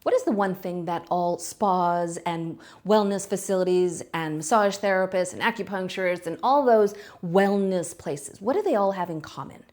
What is the one thing that all spas and wellness facilities and massage therapists and acupuncturists and all those wellness places, what do they all have in common?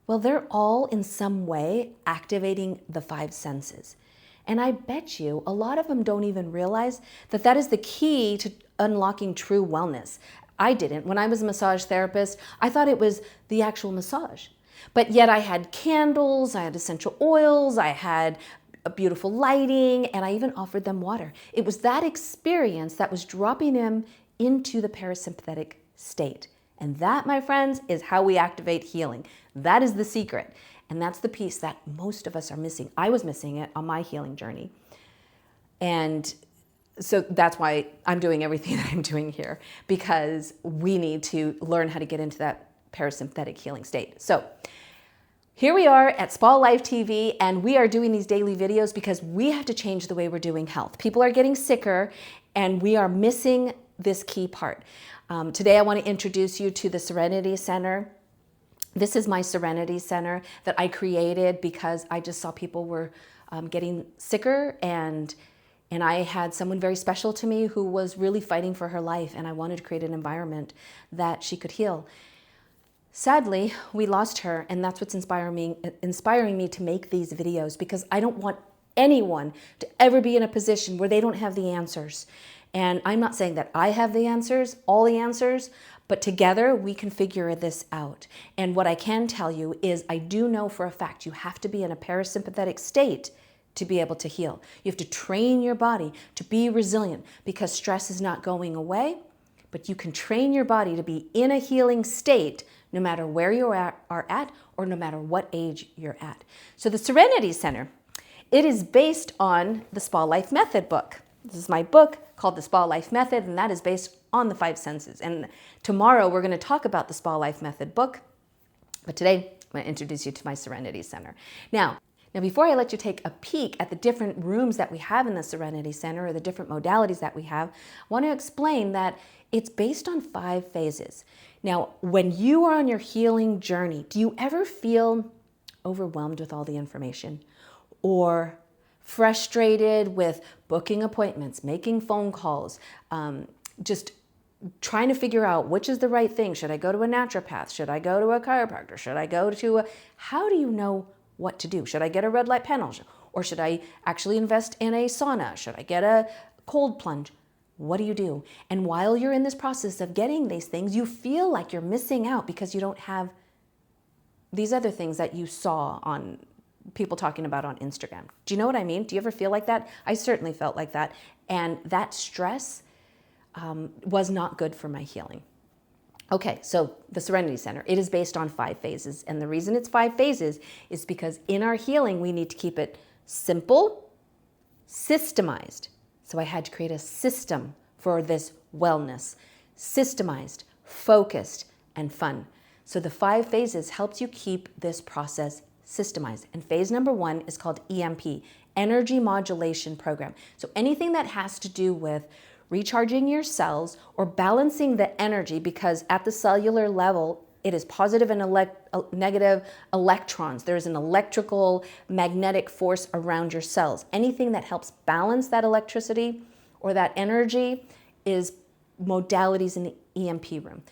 Well, they're all in some way activating the five senses. And I bet you a lot of them don't even realize that that is the key to unlocking true wellness. I didn't. When I was a massage therapist, I thought it was the actual massage. But yet I had candles, I had essential oils, I had a beautiful lighting, and I even offered them water. It was that experience that was dropping them into the parasympathetic state. And that, my friends, is how we activate healing. That is the secret. And that's the piece that most of us are missing. I was missing it on my healing journey. And so that's why I'm doing everything that I'm doing here, because we need to learn how to get into that parasympathetic healing state. So here we are at Spa Life TV, and we are doing these daily videos because we have to change the way we're doing health. People are getting sicker, and we are missing this key part. Today, I want to introduce you to the Serenity Center. This is my Serenity Center that I created because I just saw people were getting sicker, and I had someone very special to me who was really fighting for her life, and I wanted to create an environment that she could heal. Sadly, we lost her, and that's what's inspiring me to make these videos, because I don't want anyone to ever be in a position where they don't have the answers. And I'm not saying that I have the answers, all the answers, but together we can figure this out. And what I can tell you is I do know for a fact you have to be in a parasympathetic state to be able to heal. You have to train your body to be resilient, because stress is not going away, but you can train your body to be in a healing state no matter where you are at or no matter what age you're at. So the Serenity Center, it is based on the Spa Life Method book. This is my book called The Spa Life Method, and that is based on the five senses. And tomorrow we're going to talk about the Spa Life Method book, but today I'm going to introduce you to my Serenity Center. Now, before I let you take a peek at the different rooms that we have in the Serenity Center, or the different modalities that we have, I want to explain that it's based on 5 phases. Now, when you are on your healing journey, do you ever feel overwhelmed with all the information, or frustrated with booking appointments, making phone calls, just trying to figure out which is the right thing? Should I go to a naturopath? Should I go to a chiropractor? Should I go to how do you know what to do? Should I get a red light panel? Or should I actually invest in a sauna? Should I get a cold plunge? What do you do? And while you're in this process of getting these things, you feel like you're missing out because you don't have these other things that you saw on people talking about on Instagram. Do you know what I mean? Do you ever feel like that? I certainly felt like that. And that stress was not good for my healing. Okay, so the Serenity Center, it is based on 5 phases. And the reason it's 5 phases is because in our healing, we need to keep it simple, systemized. So I had to create a system for this wellness, systemized, focused, and fun. So the 5 phases helps you keep this process systemized. And phase number 1 is called EMP, Energy Modulation Program. So anything that has to do with recharging your cells or balancing the energy, because at the cellular level, it is positive and negative electrons. There's an electrical magnetic force around your cells. Anything that helps balance that electricity or that energy is modalities in the EMP room.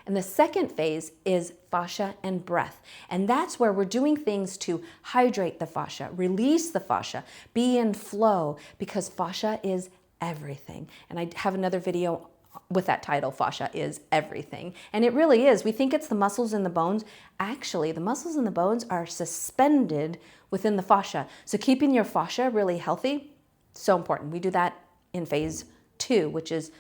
And the second phase is fascia and breath. And that's where we're doing things to hydrate the fascia, release the fascia, be in flow, because fascia is everything. And I have another video with that title, Fascia is Everything. And it really is. We think it's the muscles and the bones. Actually, the muscles and the bones are suspended within the fascia. So keeping your fascia really healthy, so important. We do that in phase 2, which is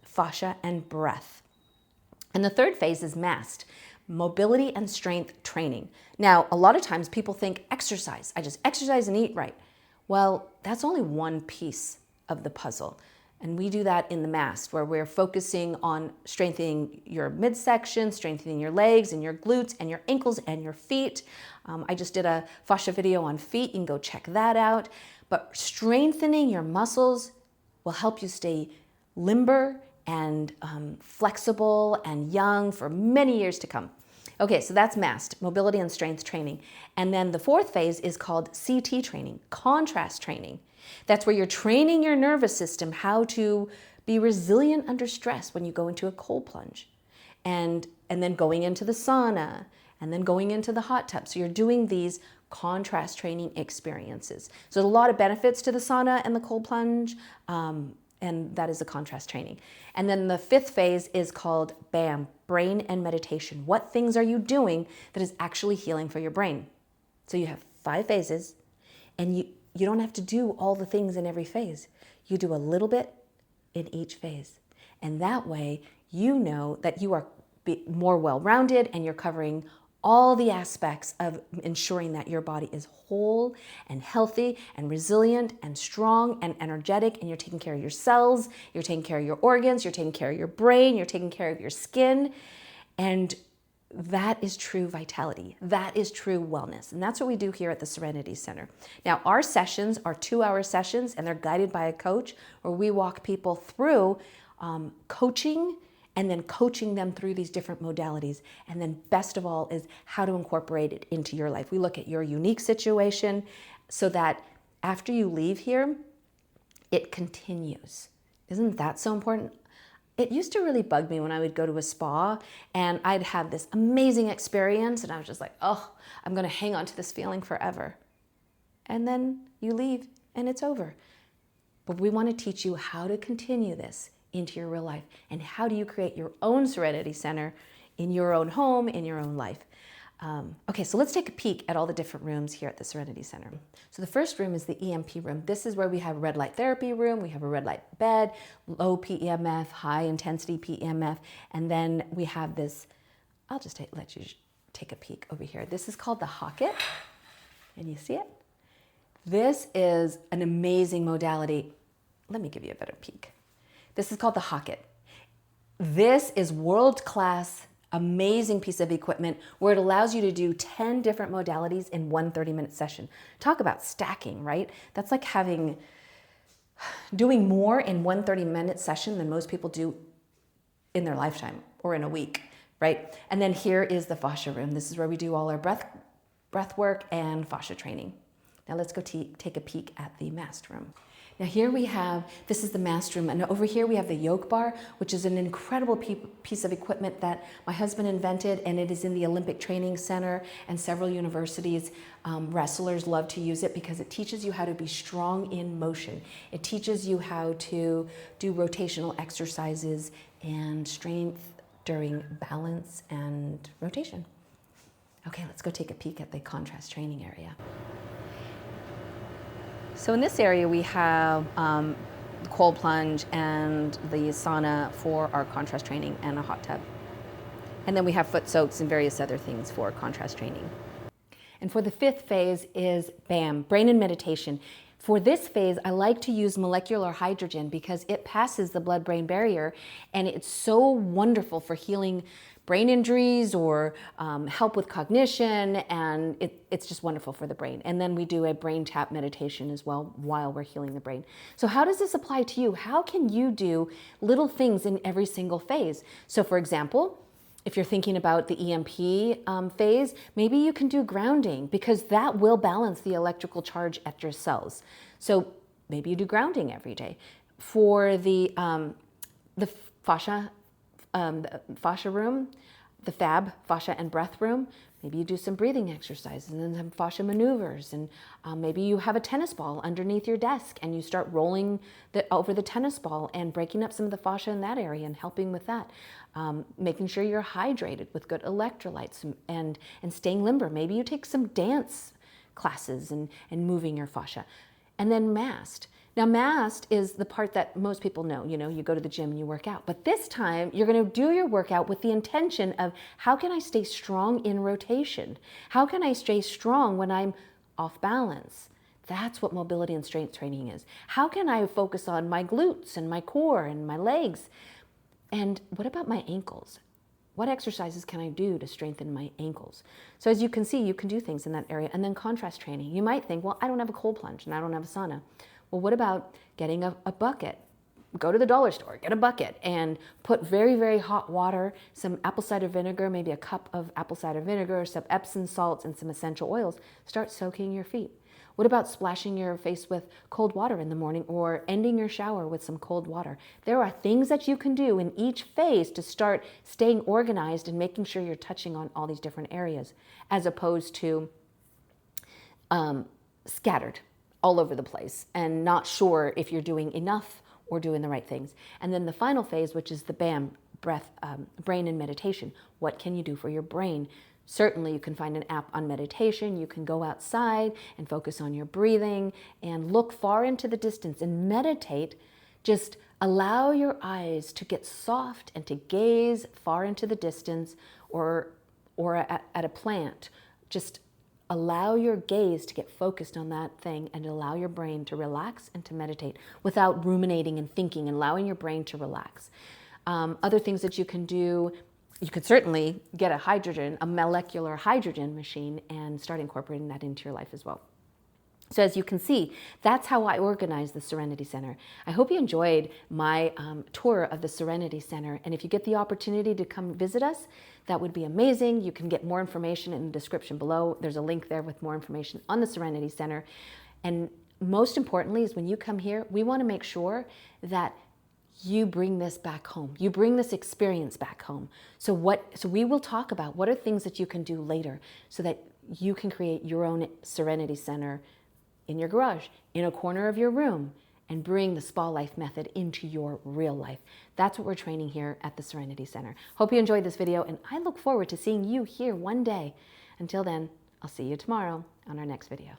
fascia and breath. And the third phase is MAST, mobility and strength training. Now, a lot of times people think exercise. I just exercise and eat right. Well, that's only one piece of the puzzle. And we do that in the MAST, where we're focusing on strengthening your midsection, strengthening your legs and your glutes and your ankles and your feet. I just did a fascia video on feet. You can go check that out. But strengthening your muscles will help you stay limber and flexible and young for many years to come. Okay, so that's MAST, mobility and strength training. And then the fourth phase is called CT training, contrast training. That's where you're training your nervous system how to be resilient under stress when you go into a cold plunge. And then going into the sauna, and then going into the hot tub. So you're doing these contrast training experiences. So there's a lot of benefits to the sauna and the cold plunge, and that is a contrast training. And then the fifth phase is called BAM, brain and meditation. What things are you doing that is actually healing for your brain? So you have 5 phases, and you don't have to do all the things in every phase. You do a little bit in each phase. And that way, you know that you are more well-rounded and you're covering all the aspects of ensuring that your body is whole and healthy and resilient and strong and energetic, and you're taking care of your cells, you're taking care of your organs, you're taking care of your brain, you're taking care of your skin. And that is true vitality. That is true wellness. And that's what we do here at the Serenity Center. Now, our sessions are 2-hour sessions, and they're guided by a coach where we walk people through coaching and then coaching them through these different modalities. And then best of all is how to incorporate it into your life. We look at your unique situation so that after you leave here, it continues. Isn't that so important? It used to really bug me when I would go to a spa and I'd have this amazing experience and I was just like, oh, I'm gonna hang on to this feeling forever. And then you leave and it's over. But we wanna teach you how to continue this into your real life, and how do you create your own Serenity Center in your own home, in your own life. Okay, so let's take a peek at all the different rooms here at the Serenity Center. So the first room is the EMP room. This is where we have a red light therapy room, we have a red light bed, low PEMF, high intensity PEMF, and then we have this, I'll just let you take a peek over here. This is called the Hocket, and you see it? This is an amazing modality. Let me give you a better peek. This is called the Hocket. This is world-class, amazing piece of equipment where it allows you to do 10 different modalities in one 30-minute session. Talk about stacking, right? That's like doing more in one 30-minute session than most people do in their lifetime or in a week, right? And then here is the fascia room. This is where we do all our breath work and fascia training. Now let's go take a peek at the MAST room. Now here we have, this is the MAST room, and over here we have the yoke bar, which is an incredible piece of equipment that my husband invented, and it is in the Olympic Training Center and several universities. Wrestlers love to use it because it teaches you how to be strong in motion. It teaches you how to do rotational exercises and strength during balance and rotation. Okay, let's go take a peek at the contrast training area. So in this area we have the cold plunge and the sauna for our contrast training and a hot tub. And then we have foot soaks and various other things for contrast training. And for the 5th phase is BAM, brain and meditation. For this phase, I like to use molecular hydrogen because it passes the blood-brain barrier, and it's so wonderful for healing brain injuries or help with cognition, and it's just wonderful for the brain. And then we do a brain tap meditation as well while we're healing the brain. So how does this apply to you? How can you do little things in every single phase? So for example, if you're thinking about the EMP phase, maybe you can do grounding because that will balance the electrical charge at your cells. So maybe you do grounding every day. For the fascia room, the FAB, fascia and breath room, maybe you do some breathing exercises and then some fascia maneuvers, and maybe you have a tennis ball underneath your desk and you start rolling over the tennis ball and breaking up some of the fascia in that area and helping with that. Making sure you're hydrated with good electrolytes and staying limber. Maybe you take some dance classes and moving your fascia. And then MAST. Now MAST is the part that most people know. You know, you go to the gym and you work out. But this time you're going to do your workout with the intention of how can I stay strong in rotation? How can I stay strong when I'm off balance? That's what mobility and strength training is. How can I focus on my glutes and my core and my legs? And what about my ankles? What exercises can I do to strengthen my ankles? So as you can see, you can do things in that area. And then contrast training. You might think, well, I don't have a cold plunge and I don't have a sauna. Well, what about getting a bucket, go to the dollar store, get a bucket, and put very, very hot water, some apple cider vinegar, maybe a cup of apple cider vinegar, some Epsom salts, and some essential oils. Start soaking your feet. What about splashing your face with cold water in the morning or ending your shower with some cold water? There are things that you can do in each phase to start staying organized and making sure you're touching on all these different areas, as opposed to scattered all over the place and not sure if you're doing enough or doing the right things. And then the final phase, which is the BAM, breath, brain and meditation. What can you do for your brain? Certainly you can find an app on meditation. You can go outside and focus on your breathing and look far into the distance and meditate. Just allow your eyes to get soft and to gaze far into the distance or at a plant. Just allow your gaze to get focused on that thing and allow your brain to relax and to meditate without ruminating and thinking, and allowing your brain to relax. Other things that you can do, you could certainly get a molecular hydrogen machine and start incorporating that into your life as well. So as you can see, that's how I organize the Serenity Center. I hope you enjoyed my tour of the Serenity Center. And if you get the opportunity to come visit us, that would be amazing. You can get more information in the description below. There's a link there with more information on the Serenity Center. And most importantly is when you come here, we want to make sure that you bring this back home. You bring this experience back home. So we will talk about what are things that you can do later so that you can create your own Serenity Center in your garage, in a corner of your room, and bring the spa life method into your real life. That's what we're training here at the Serenity Center. Hope you enjoyed this video, and I look forward to seeing you here one day. Until then, I'll see you tomorrow on our next video.